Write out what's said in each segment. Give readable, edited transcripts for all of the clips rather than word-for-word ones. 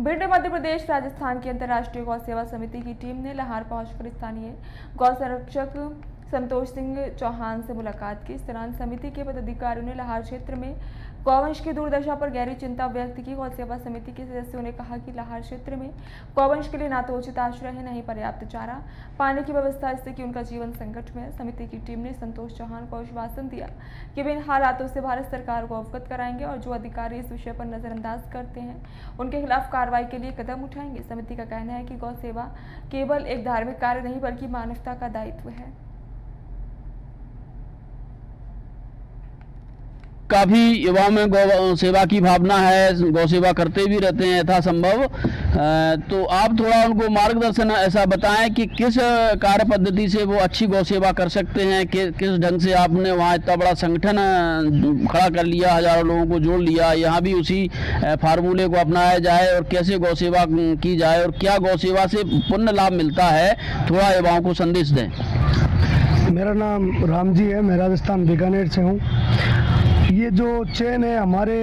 भिंड मध्य प्रदेश राजस्थान की अंतर्राष्ट्रीय गौ सेवा समिति की टीम ने लाहौर पहुंचकर स्थानीय गौ संरक्षक संतोष सिंह चौहान से मुलाकात की। इस दौरान समिति के पदाधिकारियों ने लाहौर क्षेत्र में गौवंश की दुर्दशा पर गहरी चिंता व्यक्त की। गौ सेवा समिति के सदस्यों ने कहा कि लाहौर क्षेत्र में गौवंश के लिए ना तो उचित आश्रय है, न ही पर्याप्त चारा पानी की व्यवस्था, इससे कि उनका जीवन संकट में है। समिति की टीम ने संतोष चौहान को आश्वासन दिया कि वे इन हालातों से भारत सरकार को अवगत कराएंगे और जो अधिकारी इस विषय पर नजरअंदाज करते हैं उनके खिलाफ कार्रवाई के लिए कदम उठाएंगे। समिति का कहना है कि गौ सेवा केवल एक धार्मिक कार्य नहीं बल्कि मानवता का दायित्व है। काफ़ी युवाओं में गौ सेवा की भावना है, गौ सेवा करते भी रहते हैं यथासंभव। तो आप थोड़ा उनको मार्गदर्शन ऐसा बताएं कि किस कार्य पद्धति से वो अच्छी गौ सेवा कर सकते हैं, किस ढंग से आपने वहाँ इतना बड़ा संगठन खड़ा कर लिया, हजारों लोगों को जोड़ लिया, यहाँ भी उसी फार्मूले को अपनाया जाए और कैसे गौ सेवा की जाए और क्या गौ सेवा से पुण्य लाभ मिलता है, थोड़ा युवाओं को संदेश दें। मेरा नाम राम जी है, मैं राजस्थान बीकानेर से हूँ। ये जो चैन है, हमारे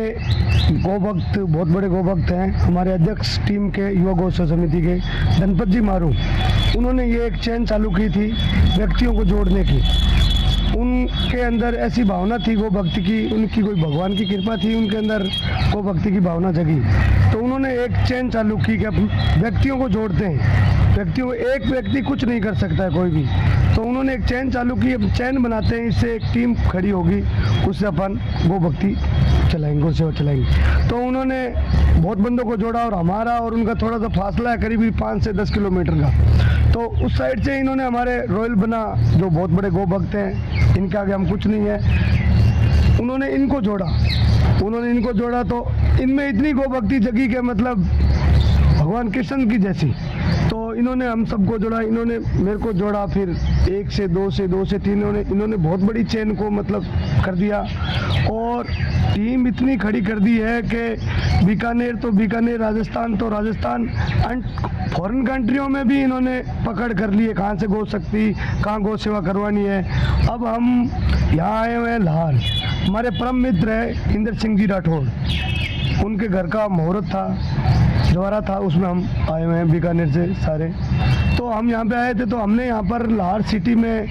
गौभक्त बहुत बड़े गौभक्त हैं, हमारे अध्यक्ष टीम के युवा गौ सेवा समिति के धनपत जी मारू, उन्होंने ये एक चैन चालू की थी व्यक्तियों को जोड़ने की। उनके अंदर ऐसी भावना थी गौ भक्ति की, उनकी कोई भगवान की कृपा थी, उनके अंदर गौ भक्ति की भावना जगी, तो उन्होंने एक चैन चालू की कि अब व्यक्तियों को जोड़ते हैं। व्यक्तियों, एक व्यक्ति कुछ नहीं कर सकता है कोई भी, तो उन्होंने एक चैन चालू की। अब चैन बनाते हैं, इससे एक टीम खड़ी होगी, उससे अपन गौ भक्ति चलाएंगे, गौ सेवा चलाएंगे। तो उन्होंने बहुत बंदों को जोड़ा और हमारा और उनका थोड़ा सा फासला है, करीब 5 से 10 किलोमीटर का। तो उस साइड से इन्होंने हमारे रॉयल बना जो बहुत बड़े गौ भक्त हैं, इनके आगे हम कुछ नहीं है, उन्होंने इनको जोड़ा तो इनमें इतनी गौ भक्ति जगी के मतलब भगवान कृष्ण की जैसी। तो इन्होंने हम सबको जोड़ा, इन्होंने मेरे को जोड़ा, फिर 1 से 2 से 2 से 3 इन्होंने बहुत बड़ी चेन को मतलब कर दिया और टीम इतनी खड़ी कर दी है कि बीकानेर तो बीकानेर, राजस्थान तो राजस्थान, फॉरेन कंट्रियों में भी इन्होंने पकड़ कर ली है कहाँ से गौ शक्ति, कहाँ गौ सेवा करवानी है। अब हम यहाँ आए हुए हैं लाहौर, हमारे परम मित्र है इंद्र सिंह जी राठौड़, उनके घर का मुहूर्त था, जवारा था, उसमें हम आए हुए हैं बीकानेर से सारे। तो हम यहाँ पे आए थे, तो हमने यहाँ पर लाहौर सिटी में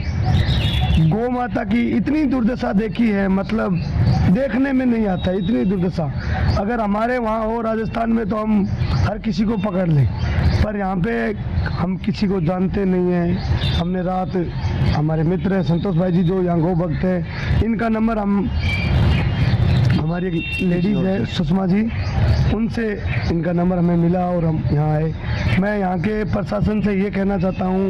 गौ माता की इतनी दुर्दशा देखी है, मतलब देखने में नहीं आता इतनी दुर्दशा। अगर हमारे वहाँ हो राजस्थान में तो हम हर किसी को पकड़ लें, पर यहाँ पे हम किसी को जानते नहीं हैं। हमने रात, हमारे मित्र हैं संतोष भाई जी जो यहाँ गौ भक्त हैं, इनका नंबर हमारी लेडीज़ है सुषमा जी, उनसे इनका नंबर हमें मिला और हम यहाँ आए। मैं यहाँ के प्रशासन से ये कहना चाहता हूँ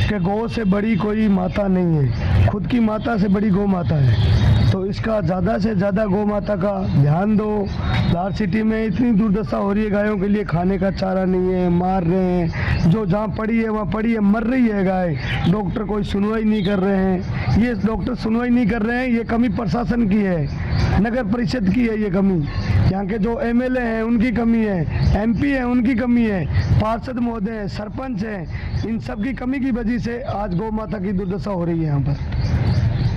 कि गौ से बड़ी कोई माता नहीं है, खुद की माता से बड़ी गौ माता है, तो इसका ज़्यादा से ज़्यादा गौ माता का ध्यान दो। लाहौर सिटी में इतनी दुर्दशा हो रही है, गायों के लिए खाने का चारा नहीं है, मार रहे हैं, जो जहाँ पड़ी है वहाँ पड़ी है, मर रही है गाय, डॉक्टर कोई सुनवाई नहीं कर रहे हैं। ये डॉक्टर सुनवाई नहीं कर रहे हैं, ये कमी प्रशासन की है, नगर परिषद की है ये कमी, यहाँ के जो एमएलए हैं उनकी कमी है, एमपी हैं उनकी कमी है, पार्षद महोदय हैं, सरपंच हैं, इन सब की कमी की वजह से आज गौ माता की दुर्दशा हो रही है। यहाँ पर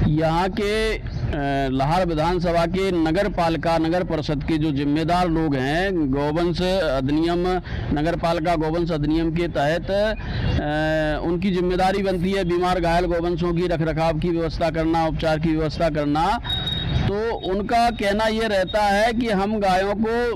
यहाँ के लाहौर विधानसभा के नगर पालिका, नगर परिषद के जो जिम्मेदार लोग हैं, गौवंश अधिनियम, नगर पालिका गौवंश अधिनियम के तहत उनकी जिम्मेदारी बनती है बीमार घायल गौवंशों की रखरखाव की व्यवस्था करना, उपचार की व्यवस्था करना। तो उनका कहना ये रहता है कि हम गायों को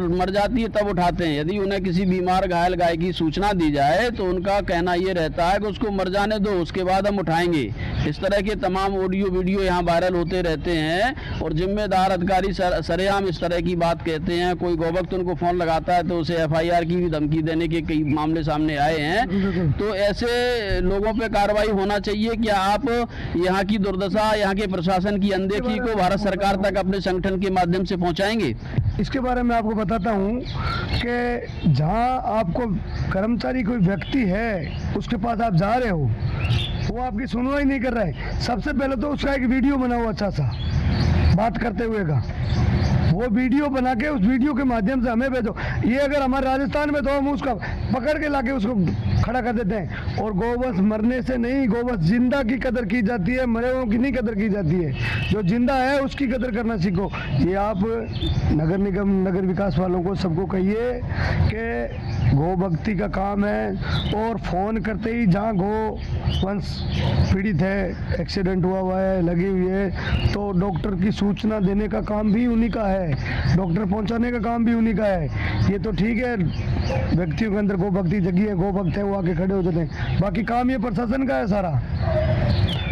मर जाती है तब उठाते हैं, यदि उन्हें किसी बीमार घायल गाय की सूचना दी जाए तो उनका कहना ये रहता है कि उसको मर जाने दो, उसके बाद हम उठाएंगे। इस तरह के तमाम ऑडियो वीडियो यहाँ वायरल होते रहते हैं और जिम्मेदार अधिकारी सरेआम इस तरह की बात कहते हैं। कोई गौभक्त उनको फ़ोन लगाता है तो उसे FIR की भी धमकी देने के कई मामले सामने आए हैं। तो ऐसे लोगों पे कार्रवाई होना चाहिए। क्या आप यहाँ की दुर्दशा, यहाँ के प्रशासन की अनदेखी को भारत सरकार तक अपने संगठन के माध्यम से पहुँचाएंगे? इसके बारे में आपको बताता हूँ कि जहाँ आपको कर्मचारी कोई व्यक्ति है उसके पास आप जा रहे हो, वो आपकी सुनवाई नहीं कर रहा है, सबसे पहले तो उसका एक वीडियो बनाओ अच्छा सा, बात करते हुए का, वो वीडियो बना के उस वीडियो के माध्यम से हमें भेजो। ये अगर हमारे राजस्थान में तो हम उसका पकड़ के लाके उसको खड़ा कर देते हैं। और गौवंश मरने से नहीं, गौवंश जिंदा की कदर की जाती है, मरे हुओं की नहीं कदर की जाती है। जो जिंदा है उसकी कदर करना सीखो। ये आप नगर निगम, नगर विकास वालों को सबको कहिए कि गौ भक्ति का काम है। और फ़ोन करते ही जहाँ गौवंश पीड़ित है, एक्सीडेंट हुआ है, लगी हुई है, तो डॉक्टर की सूचना देने का काम भी उन्हीं का है, डॉक्टर पहुंचाने का काम भी उन्हीं का है। ये तो ठीक है, व्यक्तियों के अंदर गौ भक्ति जगी है, गौ भक्त है, वो आके खड़े हो जाते हैं। बाकी काम ये प्रशासन का है सारा,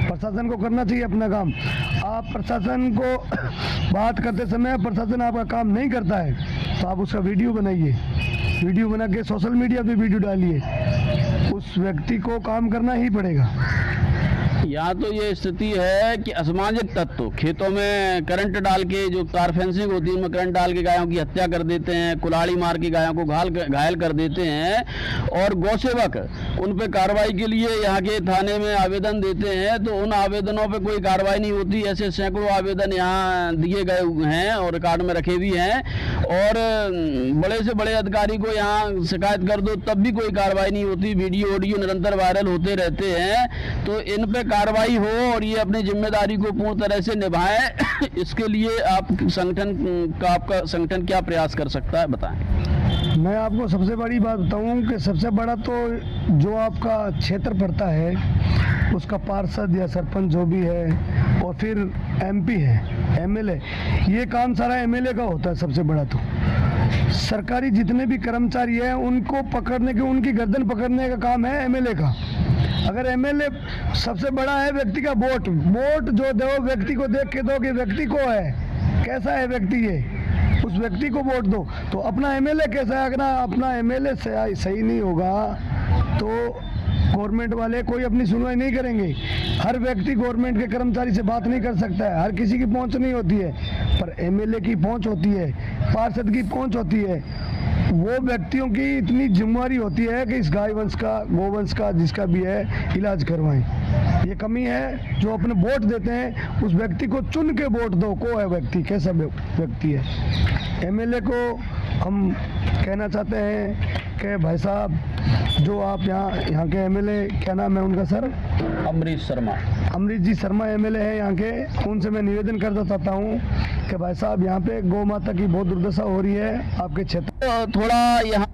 प्रशासन को करना चाहिए अपना काम। आप प्रशासन को बात करते समय प्रशासन आपका काम नहीं करता है तो आप उसका वीडियो बनाइए, वीडियो बना के सोशल मीडिया पे वीडियो डालिए। उस व्यक्ति को काम करना ही पड़ेगा। यहाँ तो ये स्थिति है कि असामाजिक तत्व खेतों में करंट डाल के, जो तार फेंसिंग होती है उनमें करंट डाल के गायों की हत्या कर देते हैं, कुल्हाड़ी मार के गायों को घायल कर देते हैं। और गौसेवक उन पे कार्रवाई के लिए यहाँ के थाने में आवेदन देते हैं तो उन आवेदनों पे कोई कार्रवाई नहीं होती। ऐसे सैकड़ों आवेदन यहाँ दिए गए हुए हैं और रिकॉर्ड में रखे भी हैं। और बड़े से बड़े अधिकारी को यहाँ शिकायत कर दो तब भी कोई कार्रवाई नहीं होती। वीडियो ऑडियो निरंतर वायरल होते रहते हैं। तो इन पे कार्रवाई हो और ये अपनी जिम्मेदारी को पूर्ण तरह से निभाएं। इसके लिए आपका संगठन क्या प्रयास कर सकता है, बताएं। मैं आपको सबसे बड़ी बात बताऊं कि सबसे बड़ा तो जो आपका क्षेत्र पड़ता है उसका पार्षद या सरपंच जो भी है, और फिर एमपी है, एमएलए, ये काम सारा एमएलए का होता है। सबसे बड़ा तो सरकारी जितने भी कर्मचारी हैं उनको पकड़ने के, उनकी गर्दन पकड़ने का काम है एमएलए का। अगर एमएलए सबसे बड़ा है व्यक्ति का वोट जो दो, व्यक्ति को देख के दो कि व्यक्ति को है, कैसा है व्यक्ति, ये उस व्यक्ति को वोट दो। तो अपना एमएलए कैसा है, अगर अपना एमएलए सही नहीं होगा तो गवर्नमेंट वाले कोई अपनी सुनवाई नहीं करेंगे। हर व्यक्ति गवर्नमेंट के कर्मचारी से बात नहीं कर सकता है, हर किसी की पहुंच नहीं होती है, पर एमएलए की पहुंच होती है, पार्षद की पहुंच होती है। वो व्यक्तियों की इतनी जिम्मेदारी होती है कि इस गाय वंश का, गोवंश का, जिसका भी है, इलाज करवाएं। ये कमी है। जो अपने वोट देते हैं उस व्यक्ति को चुन के वोट दो, को है व्यक्ति, कैसा व्यक्ति है। एमएलए को हम कहना चाहते हैं कि भाई साहब, जो आप यहाँ के एमएलए, क्या नाम है उनका सर? अमरीश जी शर्मा एमएलए है यहाँ के। उनसे मैं निवेदन करना चाहता हूँ कि भाई साहब, यहाँ पे गौ माता की बहुत दुर्दशा हो रही है आपके क्षेत्र। थोड़ा यहाँ